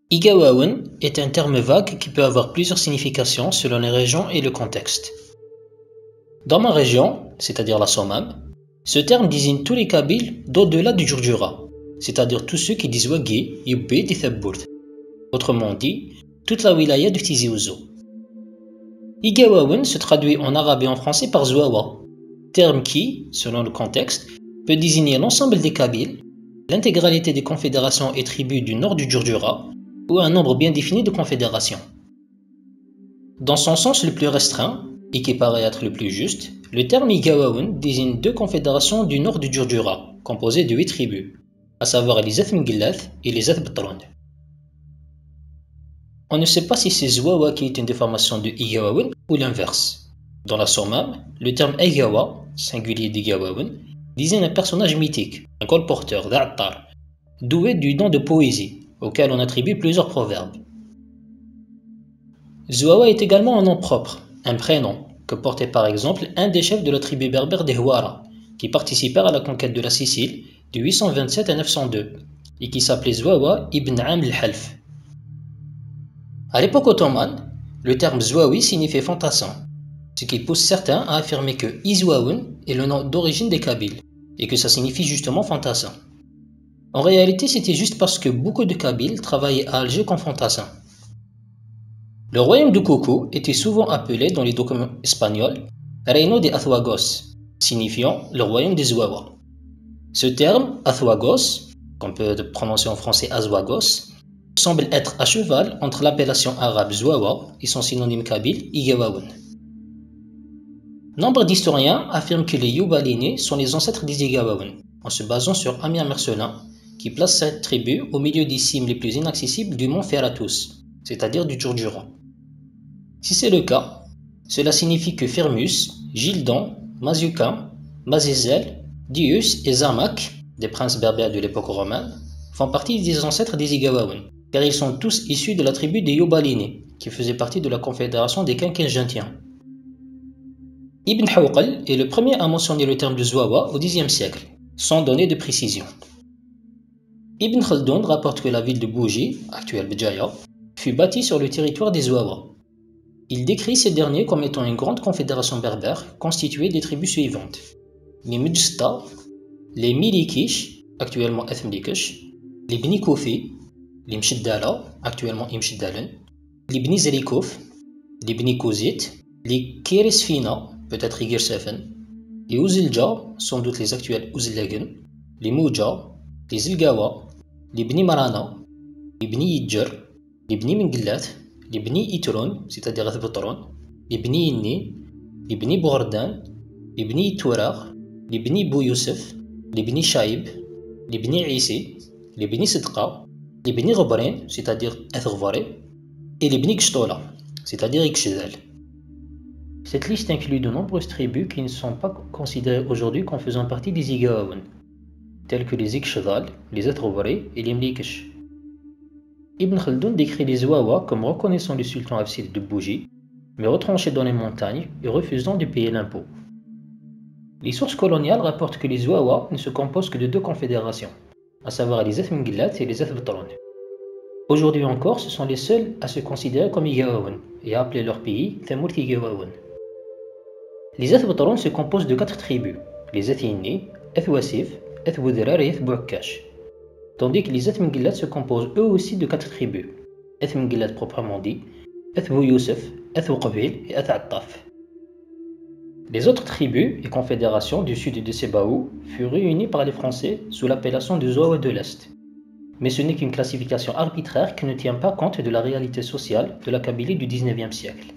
Igawawen est un terme vague qui peut avoir plusieurs significations selon les régions et le contexte. Dans ma région, c'est-à-dire la Somam, ce terme désigne tous les Kabyles d'au-delà du Djurdjura, c'est-à-dire tous ceux qui disent Wagi, Yubbe, Dithabbourt. Autrement dit, toute la wilaya du Tizi Ouzou. Igawawen se traduit en arabe et en français par Zouawa, terme qui, selon le contexte, peut désigner l'ensemble des Kabyles, l'intégralité des confédérations et tribus du nord du Djurdjura, ou un nombre bien défini de confédérations. Dans son sens le plus restreint, et qui paraît être le plus juste, le terme Igawawen désigne deux confédérations du nord du Djurdjura, composées de 8 tribus, à savoir les Zat Mgillath et les Zat Betron. On ne sait pas si c'est Zouawa qui est une déformation de Igawawen ou l'inverse. Dans la Somam, le terme Igawa, singulier d'Igawawen, désigne un personnage mythique, un colporteur, d'Attar, doué du don de poésie, auquel on attribue plusieurs proverbes. Zouawa est également un nom propre, un prénom, que portait par exemple un des chefs de la tribu berbère des Houara, qui participèrent à la conquête de la Sicile de 827 à 902, et qui s'appelait Zouawa ibn Am al-Half. À l'époque ottomane, le terme Zouawi signifiait fantassin, ce qui pousse certains à affirmer que Izouaoun est le nom d'origine des Kabyles, et que ça signifie justement fantassin. En réalité, c'était juste parce que beaucoup de Kabyles travaillaient à Alger comme fantassins. Le royaume de Koukou était souvent appelé dans les documents espagnols Reino de Azuagos, signifiant le royaume des Zouawa. Ce terme, Azuagos, qu'on peut prononcer en français Azuagos, semble être à cheval entre l'appellation arabe Zouawa et son synonyme kabyle Igawawen. Nombre d'historiens affirment que les Youbalinés sont les ancêtres des Igawawen, en se basant sur Amir Mercelin, qui place cette tribu au milieu des cimes les plus inaccessibles du mont Ferratus, c'est-à-dire du Djurdjura. Si c'est le cas, cela signifie que Firmus, Gildon, Mazuka, Mazizel, Dius et Zamak, des princes berbères de l'époque romaine, font partie des ancêtres des Igawawen, car ils sont tous issus de la tribu des Youbalinés, qui faisait partie de la confédération des Quinquagéntiens. Ibn Hawqal est le premier à mentionner le terme de Zouawa au Xe siècle, sans donner de précision. Ibn Khaldoun rapporte que la ville de Bougie, actuelle Béjaïa, fut bâtie sur le territoire des Zouawa. Il décrit ces derniers comme étant une grande confédération berbère constituée des tribus suivantes: les Mujsta, les Milikish, actuellement Ethmlikish, les Bni Koufi, les Mshiddala, actuellement Imshiddalen, les Bni Zelikouf, les Bni Kouzit, les Kirisfina, peut-être Igirsefen, les Ouzilja, sans doute les actuels Ouzilegen, les Mouja, les Ilgawa, les Bni Marana, les Bni Yidjer, les Bni Mingillat, les Bni Itron, c'est-à-dire Athbetron, les Bni Inni, les Bni Bourdan, les Bni Tourar, les Bni Bou Youssef, les Bni Shaib, les Bni Isi, les Bni Sidqa, les Bni Ghobrin, c'est-à-dire Athghvari, et les Bni Kshtola, c'est-à-dire Ikshidal. Cette liste inclut de nombreuses tribus qui ne sont pas considérées aujourd'hui comme faisant partie des Igawawen, telles que les Ikshidal, les Athghvari et les Mlikish. Ibn Khaldoun décrit les Zouawa comme reconnaissant le sultan Hafsid de Bougie, mais retranchés dans les montagnes et refusant de payer l'impôt. Les sources coloniales rapportent que les Zouawa ne se composent que de deux confédérations, à savoir les Zat Mgillath et les Zat Betron. Aujourd'hui encore, ce sont les seuls à se considérer comme Igawawen et à appeler leur pays Thammourt Igawawen. Les Zat Betron se composent de 4 tribus, les Zat Inni, Eth Wassif, Eth Boudrar et Eth Bouakkash, tandis que les Zat Mgillath se composent eux aussi de 4 tribus, Eth Mgillath proprement dit, Eth Bou Youssef, Eth Ouqbil et Eth Attaf. Les autres tribus et confédérations du sud de Sebaou furent réunies par les Français sous l'appellation de Zouawa de l'Est. Mais ce n'est qu'une classification arbitraire qui ne tient pas compte de la réalité sociale de la Kabylie du XIXe siècle.